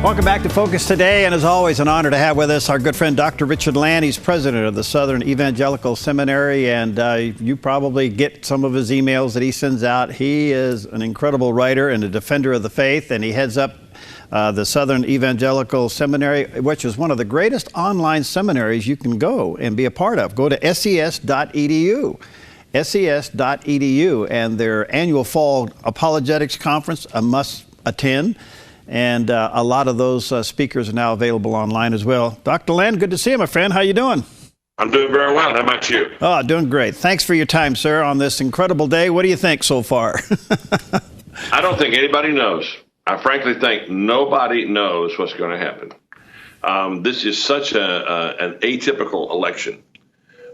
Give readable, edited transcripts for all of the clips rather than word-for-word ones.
Welcome back to Focus Today, and as always, an honor to have with us our good friend Dr. Richard Land. He's president of the Southern Evangelical Seminary, and you probably get some of his emails that he sends out. He is an incredible writer and a defender of the faith, and he heads up the Southern Evangelical Seminary, which is one of the greatest online seminaries you can go and be a part of. Go to ses.edu. ses.edu, and their annual fall apologetics conference, a must attend. And a lot of those speakers are now available online as well. Dr. Land, good to see you, my friend. How you doing? I'm doing very well. How about you? Oh, doing great. Thanks for your time, sir, on this incredible day. What do you think so far? I don't think anybody knows. I frankly think nobody knows what's going to happen. This is such an atypical election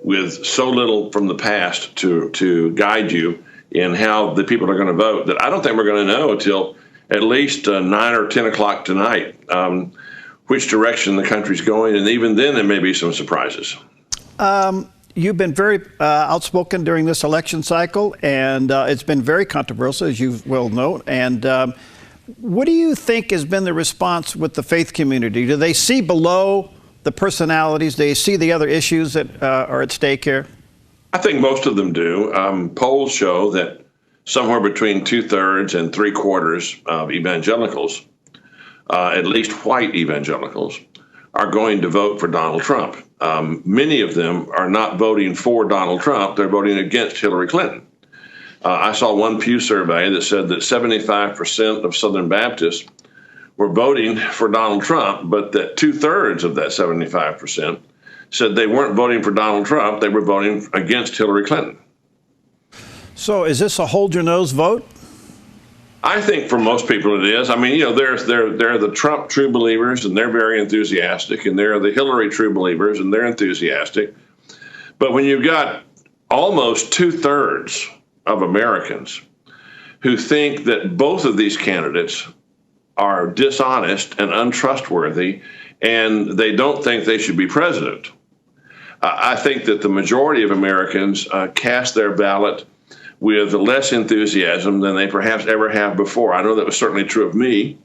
with so little from the past to guide you in how the people are going to vote that I don't think we're going to know until at least 9 or 10 o'clock tonight, which direction the country's going. And even then, there may be some surprises. You've been very outspoken during this election cycle, and it's been very controversial, as you well know. And what do you think has been the response with the faith community? Do they see below the personalities? Do they see the other issues that are at stake here? I think most of them do. Polls show that somewhere between 2/3 and 3/4 of evangelicals, at least white evangelicals, are going to vote for Donald Trump. Many of them are not voting for Donald Trump. They're voting against Hillary Clinton. I saw one Pew survey that said that 75% of Southern Baptists were voting for Donald Trump, but that 2/3 of that 75% said they weren't voting for Donald Trump. They were voting against Hillary Clinton. So is this a hold your nose vote? I think for most people it is. I mean, you know, there are the Trump true believers, and they're very enthusiastic, and there are the Hillary true believers, and they're enthusiastic. But when you've got almost 2/3 of Americans who think that both of these candidates are dishonest and untrustworthy, and they don't think they should be president, I think that the majority of Americans cast their ballot with less enthusiasm than they perhaps ever have before. I know that was certainly true of me.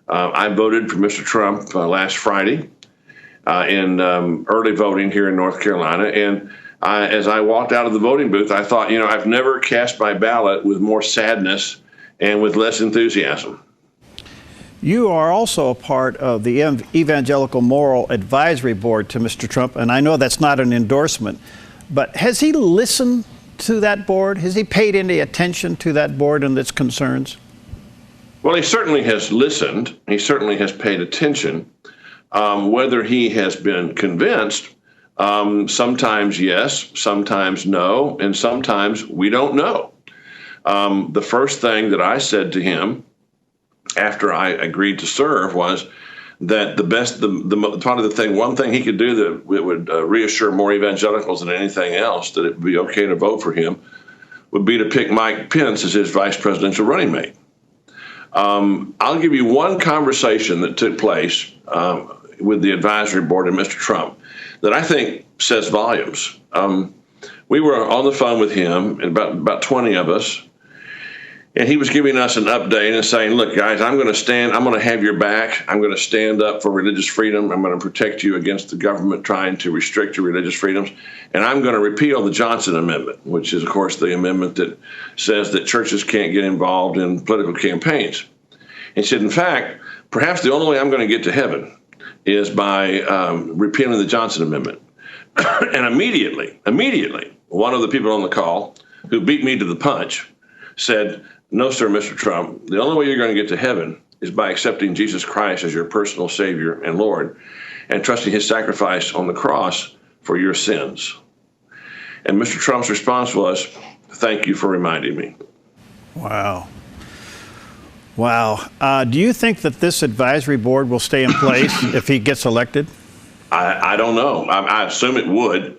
I voted for Mr. Trump last Friday in early voting here in North Carolina. And as I walked out of the voting booth, I thought, you know, I've never cast my ballot with more sadness and with less enthusiasm. You are also a part of the Evangelical Moral Advisory Board to Mr. Trump, and I know that's not an endorsement, but has he listened to that board? Has he paid any attention to that board and its concerns? Well, he certainly has listened. He certainly has paid attention. Whether he has been convinced, sometimes yes, sometimes no, and sometimes we don't know. The first thing that I said to him after I agreed to serve was that one thing he could do that would reassure more evangelicals than anything else that it would be okay to vote for him would be to pick Mike Pence as his vice presidential running mate. I'll give you one conversation that took place with the advisory board and Mr. Trump that I think says volumes. We were on the phone with him, and about 20 of us, and he was giving us an update and saying, look, guys, I'm going to have your back. I'm going to stand up for religious freedom. I'm going to protect you against the government trying to restrict your religious freedoms. And I'm going to repeal the Johnson Amendment, which is, of course, the amendment that says that churches can't get involved in political campaigns. He said, in fact, perhaps the only way I'm going to get to heaven is by repealing the Johnson Amendment. And immediately, one of the people on the call who beat me to the punch said, no, sir, Mr. Trump, the only way you're going to get to heaven is by accepting Jesus Christ as your personal Savior and Lord and trusting his sacrifice on the cross for your sins. And Mr. Trump's response was, thank you for reminding me. Wow. Wow. Do you think that this advisory board will stay in place if he gets elected? I don't know. I assume it would.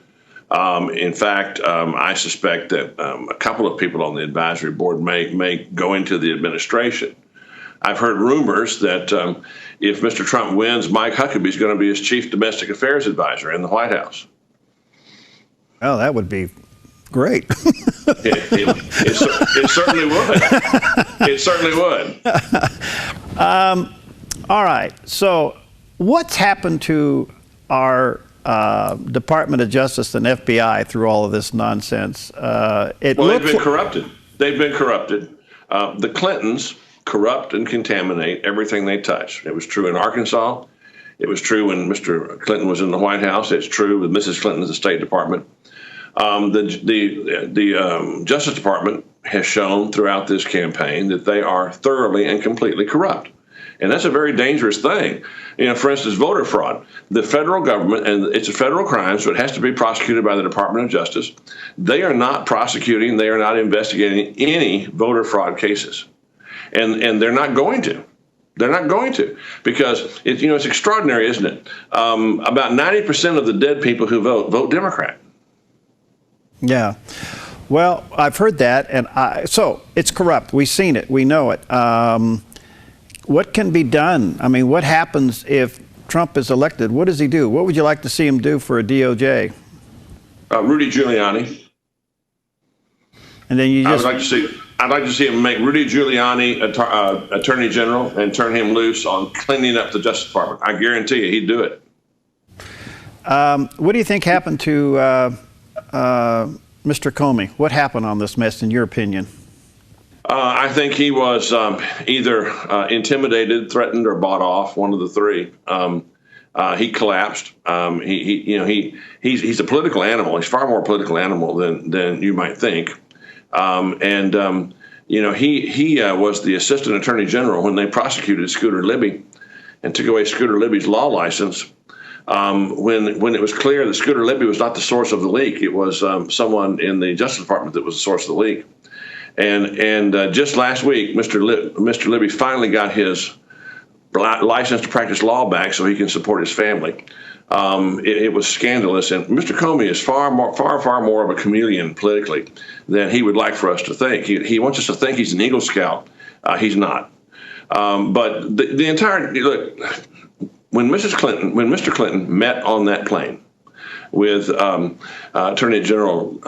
In fact, I suspect that a couple of people on the advisory board may go into the administration. I've heard rumors that if Mr. Trump wins, Mike Huckabee is going to be his chief domestic affairs advisor in the White House. Well, that would be great. It certainly would. It certainly would. All right. So what's happened to our Department of Justice and FBI through all of this nonsense? They've been corrupted. They've been corrupted. The Clintons corrupt and contaminate everything they touch. It was true in Arkansas. It was true when Mr. Clinton was in the White House. It's true with Mrs. Clinton at the State Department. The Justice Department has shown throughout this campaign that they are thoroughly and completely corrupt. And that's a very dangerous thing. For instance, voter fraud. The federal government, and it's a federal crime, so it has to be prosecuted by the Department of Justice. They are not prosecuting, they are not investigating any voter fraud cases. And they're not going to. They're not going to, because it's extraordinary, isn't it? About 90% of the dead people who vote Democrat. Yeah. Well, I've heard that, and so it's corrupt. We've seen it. We know it. What can be done? I mean, what happens if Trump is elected? What does he do? What would you like to see him do for a DOJ? Rudy Giuliani. And then you just. I'd like to see him make Rudy Giuliani Attorney General and turn him loose on cleaning up the Justice Department. I guarantee you he'd do it. What do you think happened to Mr. Comey? What happened on this mess, in your opinion? I think he was either intimidated, threatened, or bought off. One of the three. He collapsed. He's a political animal. He's far more political animal than you might think. He was the Assistant Attorney General when they prosecuted Scooter Libby and took away Scooter Libby's law license. When it was clear that Scooter Libby was not the source of the leak, it was someone in the Justice Department that was the source of the leak. And just last week, Mr. Libby finally got his license to practice law back so he can support his family. It was scandalous, and Mr. Comey is far more of a chameleon politically than he would like for us to think. He wants us to think he's an Eagle Scout. He's not. But the entire look, when Mr. Clinton met on that plane with Attorney General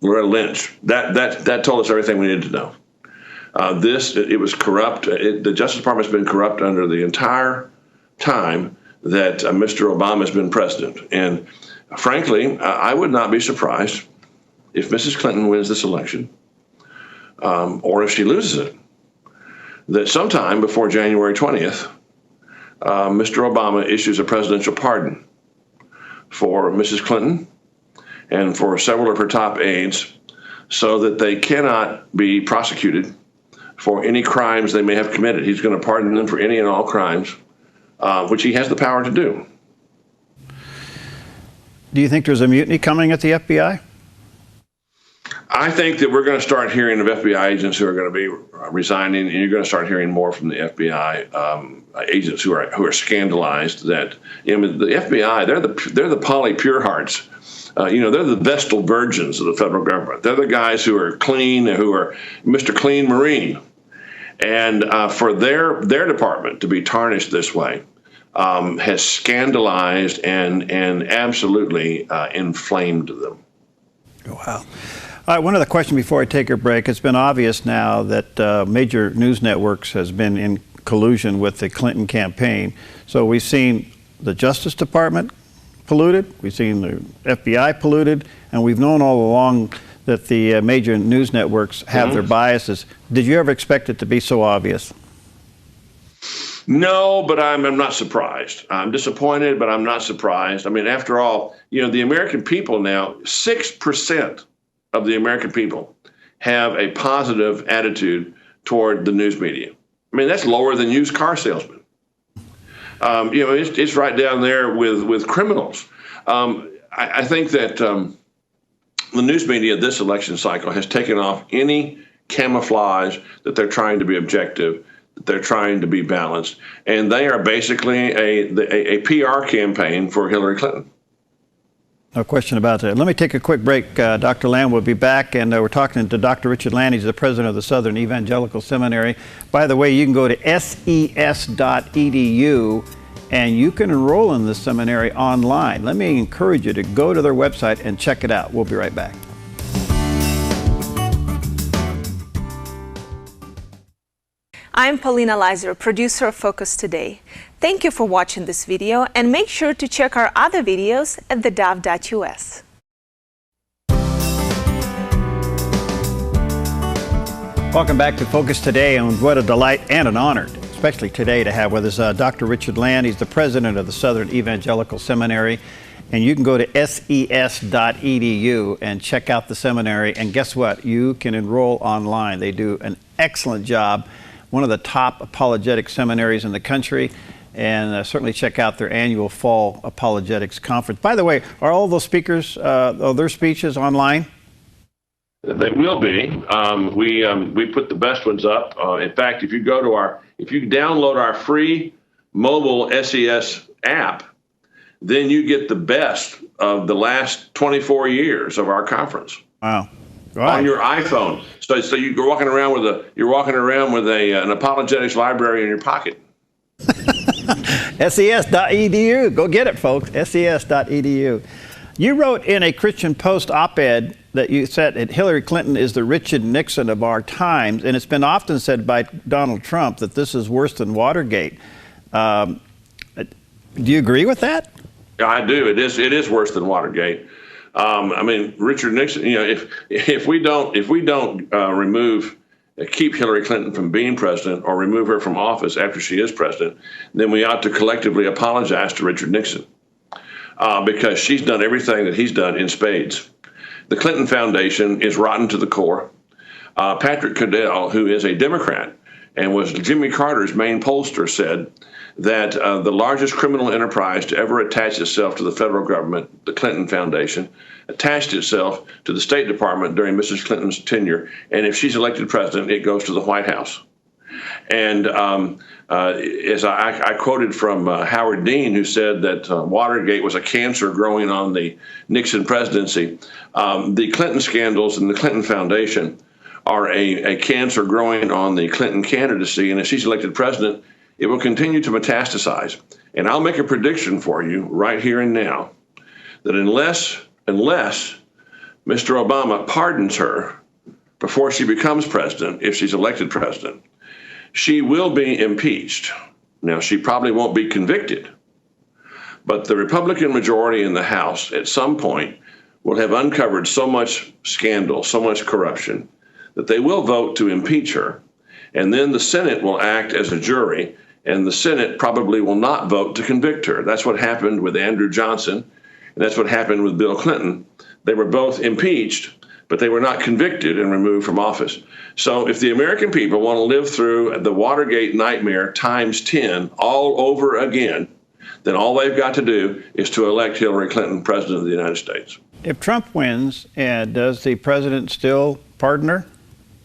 Loretta Lynch, that told us everything we needed to know. It was corrupt. The Justice Department has been corrupt under the entire time that Mr. Obama has been president. And frankly, I would not be surprised if Mrs. Clinton wins this election, or if she loses it, that sometime before January 20th, Mr. Obama issues a presidential pardon for Mrs. Clinton and for several of her top aides so that they cannot be prosecuted for any crimes they may have committed. He's going to pardon them for any and all crimes, which he has the power to do. Do you think there's a mutiny coming at the FBI? I think that we're going to start hearing of FBI agents who are going to be resigning, and you're going to start hearing more from the FBI agents who are scandalized that the FBI, they're the Polly Purehearts. They're the Vestal Virgins of the federal government. They're the guys who are clean, who are Mr. Clean Marine. And for their department to be tarnished this way has scandalized and absolutely inflamed them. Wow. All right, one other question before I take a break. It's been obvious now that major news networks has been in collusion with the Clinton campaign. So we've seen the Justice Department polluted, we've seen the FBI polluted, and we've known all along that the major news networks have their biases. Did you ever expect it to be so obvious? No, but I'm not surprised. I'm disappointed, but I'm not surprised. I mean, after all, the American people now, 6% of the American people have a positive attitude toward the news media. I mean, that's lower than used car salesmen. It's right down there with criminals. I think that the news media this election cycle has taken off any camouflage that they're trying to be objective, that they're trying to be balanced, and they are basically a PR campaign for Hillary Clinton. No question about that. Let me take a quick break. Dr. Lamb will be back, and we're talking to Dr. Richard Land. He's the president of the Southern Evangelical Seminary. By the way, you can go to ses.edu, and you can enroll in the seminary online. Let me encourage you to go to their website and check it out. We'll be right back. I'm Paulina Leiser, producer of Focus Today. Thank you for watching this video, and make sure to check our other videos at theDove.us. Welcome back to Focus Today, and what a delight and an honor, especially today, to have with us Dr. Richard Land. He's the president of the Southern Evangelical Seminary, and you can go to ses.edu and check out the seminary, and guess what? You can enroll online. They do an excellent job, one of the top apologetic seminaries in the country, and certainly check out their annual Fall Apologetics Conference. By the way, are all those speakers, their speeches online? They will be. We put the best ones up. In fact, if you download our free mobile SES app, then you get the best of the last 24 years of our conference. Wow! Right. On your iPhone. So you're walking around with an apologetics library in your pocket. ses.edu. Go get it, folks. ses.edu. You wrote in a Christian Post op-ed that you said that Hillary Clinton is the Richard Nixon of our times, and it's been often said by Donald Trump that this is worse than Watergate. Do you agree with that? Yeah, I do. It is worse than Watergate. I mean, Richard Nixon. You know, if we don't keep Hillary Clinton from being president or remove her from office after she is president, then we ought to collectively apologize to Richard Nixon. Because she's done everything that he's done in spades. The Clinton Foundation is rotten to the core. Patrick Cadell, who is a Democrat and was Jimmy Carter's main pollster, said that the largest criminal enterprise to ever attach itself to the federal government, the Clinton Foundation, attached itself to the State Department during Mrs. Clinton's tenure, and if she's elected president, it goes to the White House. And as I quoted from Howard Dean, who said that Watergate was a cancer growing on the Nixon presidency, the Clinton scandals and the Clinton Foundation are a cancer growing on the Clinton candidacy. And if she's elected president, it will continue to metastasize. And I'll make a prediction for you right here and now that unless Mr. Obama pardons her before she becomes president, if she's elected president, she will be impeached. Now, she probably won't be convicted, but the Republican majority in the House at some point will have uncovered so much scandal, so much corruption, that they will vote to impeach her. And then the Senate will act as a jury, and the Senate probably will not vote to convict her. That's what happened with Andrew Johnson, and that's what happened with Bill Clinton. They were both impeached, but they were not convicted and removed from office. So if the American people want to live through the Watergate nightmare times 10 all over again, then all they've got to do is to elect Hillary Clinton president of the United States. If Trump wins, does the president still pardon her?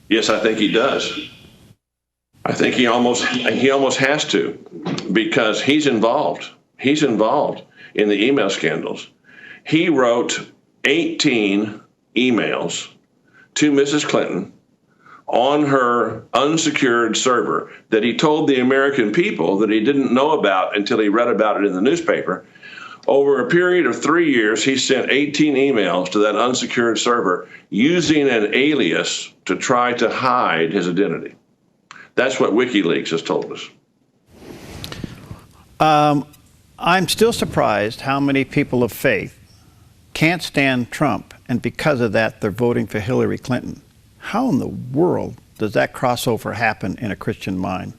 Yes, I think he does. I think he almost has to, because he's involved. He's involved in the email scandals. He wrote 18 emails to Mrs. Clinton on her unsecured server that he told the American people that he didn't know about until he read about it in the newspaper. Over a period of 3 years, he sent 18 emails to that unsecured server using an alias to try to hide his identity. That's what WikiLeaks has told us. I'm still surprised how many people of faith can't stand Trump, and because of that, they're voting for Hillary Clinton. How in the world does that crossover happen in a Christian mind?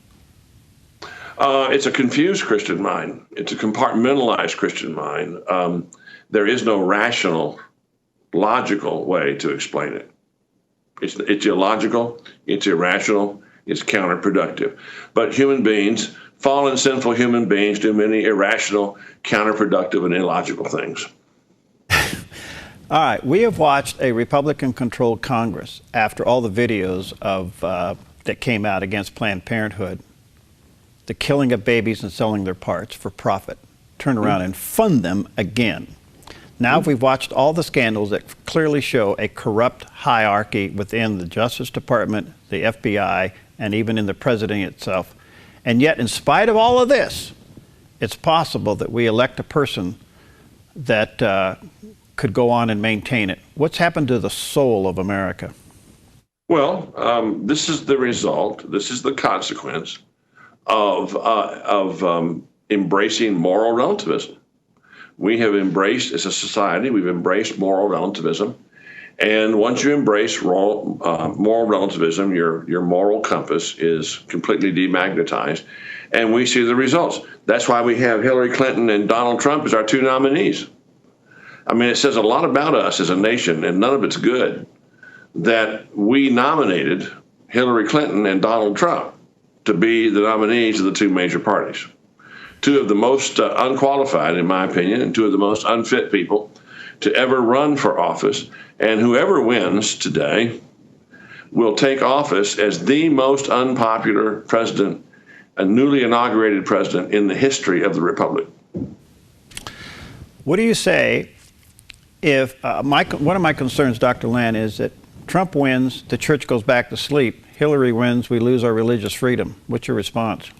It's a confused Christian mind. It's a compartmentalized Christian mind. There is no rational, logical way to explain it. It's illogical, it's irrational, it's counterproductive. But human beings, fallen, sinful human beings, do many irrational, counterproductive, and illogical things. All right, we have watched a Republican-controlled Congress after all the videos that came out against Planned Parenthood, the killing of babies and selling their parts for profit, turn around and fund them again. Now we've watched all the scandals that clearly show a corrupt hierarchy within the Justice Department, the FBI, and even in the president itself. And yet, in spite of all of this, it's possible that we elect a person that could go on and maintain it. What's happened to the soul of America? Well, this is the result. This is the consequence of embracing moral relativism. We have embraced, as a society, we've embraced moral relativism. And once you embrace moral relativism, your moral compass is completely demagnetized. And we see the results. That's why we have Hillary Clinton and Donald Trump as our two nominees. I mean, it says a lot about us as a nation, and none of it's good, that we nominated Hillary Clinton and Donald Trump to be the nominees of the two major parties. Two of the most unqualified, in my opinion, and two of the most unfit people to ever run for office. And whoever wins today will take office as the most unpopular president, a newly inaugurated president in the history of the republic. What do you say if one of my concerns, Dr. Land, is that Trump wins, the church goes back to sleep. Hillary wins, we lose our religious freedom. What's your response?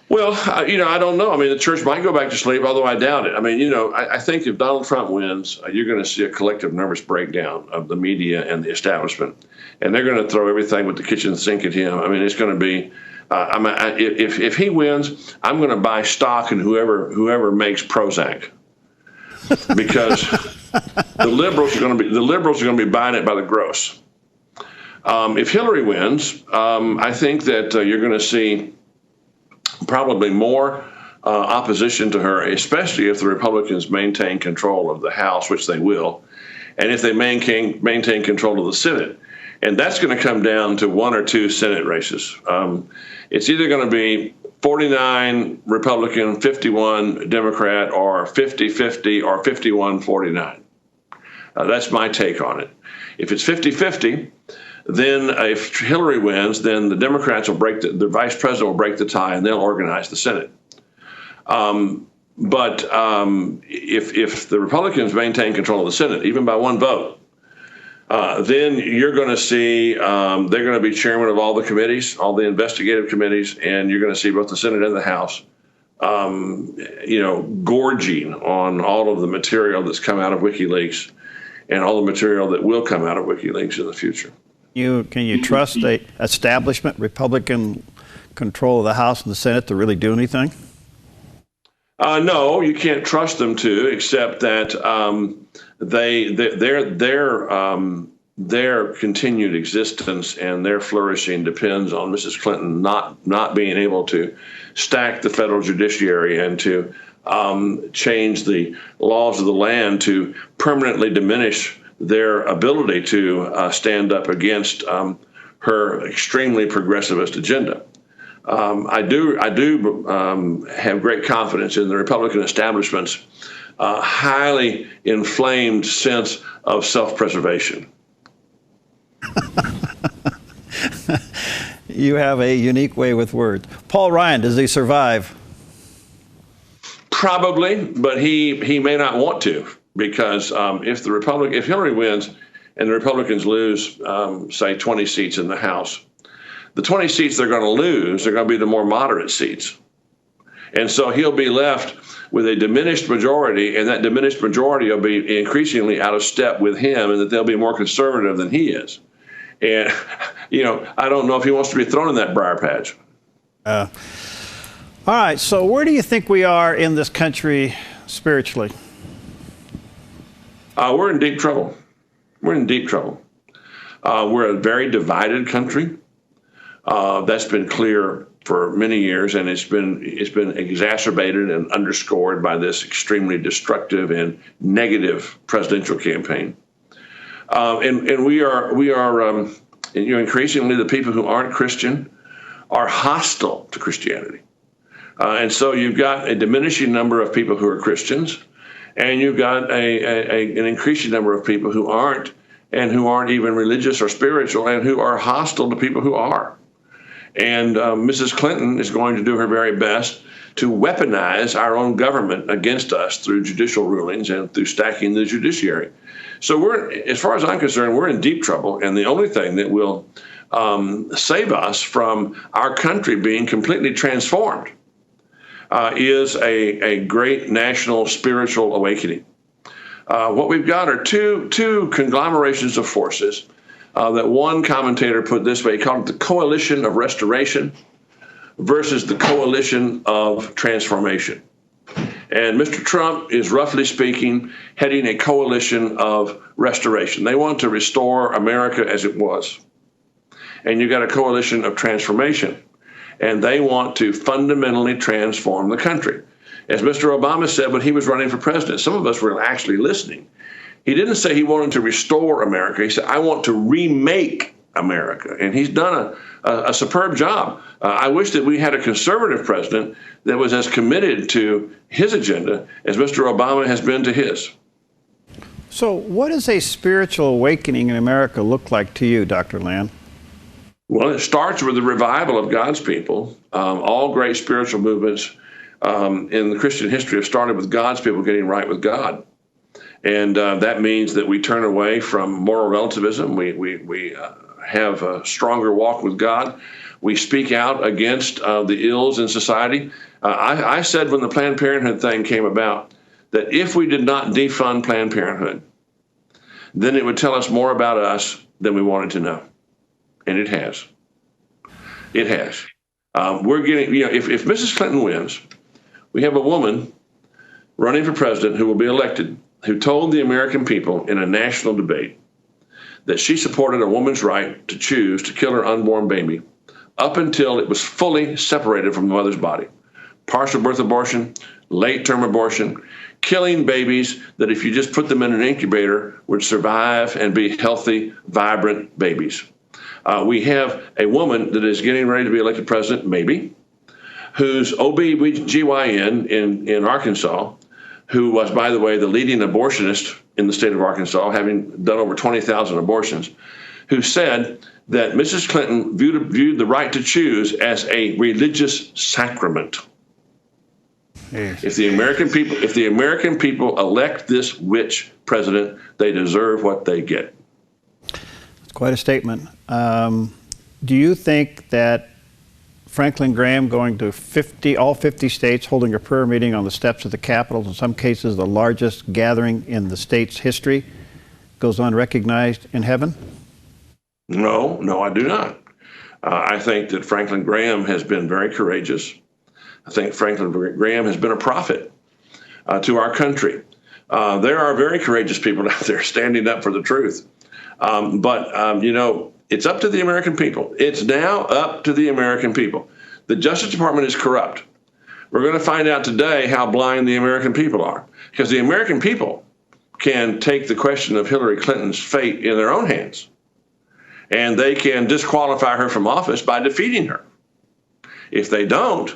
Well, I don't know. I mean, the church might go back to sleep, although I doubt it. I mean, I think if Donald Trump wins, you're going to see a collective nervous breakdown of the media and the establishment. And they're going to throw everything with the kitchen sink at him. I mean, it's going to be, if he wins, I'm going to buy stock in whoever makes Prozac. Because the liberals are going to be buying it by the gross. If Hillary wins, I think that you're going to see probably more opposition to her, especially if the Republicans maintain control of the House, which they will, and if they maintain control of the Senate. And that's going to come down to one or two Senate races. It's either going to be 49 Republican, 51 Democrat, or 50-50 or 51-49. That's my take on it. If it's 50-50, then if Hillary wins, then the Democrats will the vice president will break the tie and they'll organize the Senate. But if the Republicans maintain control of the Senate, even by one vote, then you're going to see they're going to be chairman of all the committees, all the investigative committees, and you're going to see both the Senate and the House, gorging on all of the material that's come out of WikiLeaks and all the material that will come out of WikiLeaks in the future. Can you trust the establishment, Republican control of the House and the Senate to really do anything? No, you can't trust them to, except that their continued existence and their flourishing depends on Mrs. Clinton not being able to stack the federal judiciary and to change the laws of the land to permanently diminish their ability to stand up against her extremely progressivist agenda. I do have great confidence in the Republican establishment's highly inflamed sense of self-preservation. You have a unique way with words. Paul Ryan, does he survive? Probably, but he may not want to, because if Hillary wins and the Republicans lose, say, 20 seats in the House, the 20 seats they're going to lose are going to be the more moderate seats. And so he'll be left with a diminished majority, and that diminished majority will be increasingly out of step with him, and that they'll be more conservative than he is. And, I don't know if he wants to be thrown in that briar patch. All right, so where do you think we are in this country spiritually? We're in deep trouble. We're in deep trouble. We're a very divided country. That's been clear for many years, and it's been exacerbated and underscored by this extremely destructive and negative presidential campaign. And we are increasingly the people who aren't Christian are hostile to Christianity, and so you've got a diminishing number of people who are Christians, and you've got an increasing number of people who aren't, and who aren't even religious or spiritual, and who are hostile to people who are. And Mrs. Clinton is going to do her very best to weaponize our own government against us through judicial rulings and through stacking the judiciary. So as far as I'm concerned, we're in deep trouble. And the only thing that will save us from our country being completely transformed is a great national spiritual awakening. What we've got are two conglomerations of forces that one commentator put this way. He called it the coalition of restoration versus the coalition of transformation. And Mr. Trump is, roughly speaking, heading a coalition of restoration. They want to restore America as it was. And you've got a coalition of transformation. And they want to fundamentally transform the country. As Mr. Obama said when he was running for president, some of us were actually listening. He didn't say he wanted to restore America. He said, I want to remake America. And he's done a superb job. I wish that we had a conservative president that was as committed to his agenda as Mr. Obama has been to his. So what does a spiritual awakening in America look like to you, Dr. Land? Well, it starts with the revival of God's people. All great spiritual movements in the Christian history have started with God's people getting right with God. And that means that we turn away from moral relativism. We have a stronger walk with God. We speak out against the ills in society. I said when the Planned Parenthood thing came about that if we did not defund Planned Parenthood, then it would tell us more about us than we wanted to know. And it has. It has. We're getting, if Mrs. Clinton wins, we have a woman running for president who will be elected, who told the American people in a national debate that she supported a woman's right to choose to kill her unborn baby up until it was fully separated from the mother's body. Partial birth abortion, late-term abortion, killing babies that if you just put them in an incubator would survive and be healthy, vibrant babies. We have a woman that is getting ready to be elected president, maybe, whose OB-GYN in Arkansas, who was, by the way, the leading abortionist in the state of Arkansas, having done over 20,000 abortions, who said that Mrs. Clinton viewed the right to choose as a religious sacrament. Yes. If the American people elect this witch president, they deserve what they get. It's quite a statement. Do you think that Franklin Graham going to all 50 states, holding a prayer meeting on the steps of the Capitol, in some cases the largest gathering in the state's history, goes unrecognized in heaven? No, I do not. I think that Franklin Graham has been very courageous. I think Franklin Graham has been a prophet to our country. There are very courageous people out there standing up for the truth. But it's up to the American people. It's now up to the American people. The Justice Department is corrupt. We're going to find out today how blind the American people are, because the American people can take the question of Hillary Clinton's fate in their own hands, and they can disqualify her from office by defeating her. If they don't,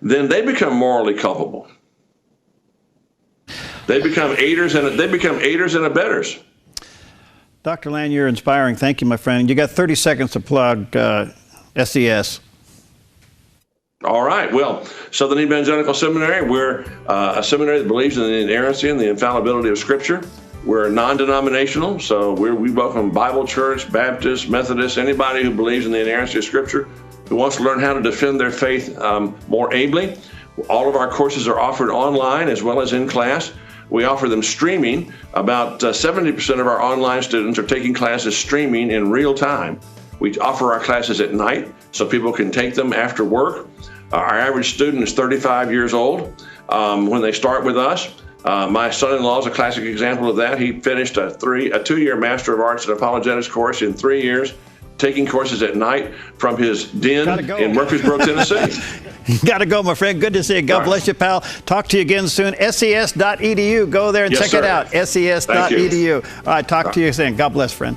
then they become morally culpable. They become aiders and abettors. Dr. Land, you're inspiring. Thank you, my friend. You got 30 seconds to plug SES. All right. Well, Southern Evangelical Seminary, we're a seminary that believes in the inerrancy and the infallibility of Scripture. We're non-denominational, so we welcome Bible Church, Baptist, Methodist, anybody who believes in the inerrancy of Scripture, who wants to learn how to defend their faith more ably. All of our courses are offered online as well as in class. We offer them streaming. About 70% of our online students are taking classes streaming in real time. We offer our classes at night so people can take them after work. Our average student is 35 years old when they start with us. My son-in-law is a classic example of that. He finished a 2-year Master of Arts in Apologetics course in 3 years, taking courses at night from his den in Murfreesboro, Tennessee. Got to go, my friend. Good to see you. God bless you, pal. Talk to you again soon. SES.edu. Go there and check it out. SES.edu. All right, talk to you soon. God bless, friend.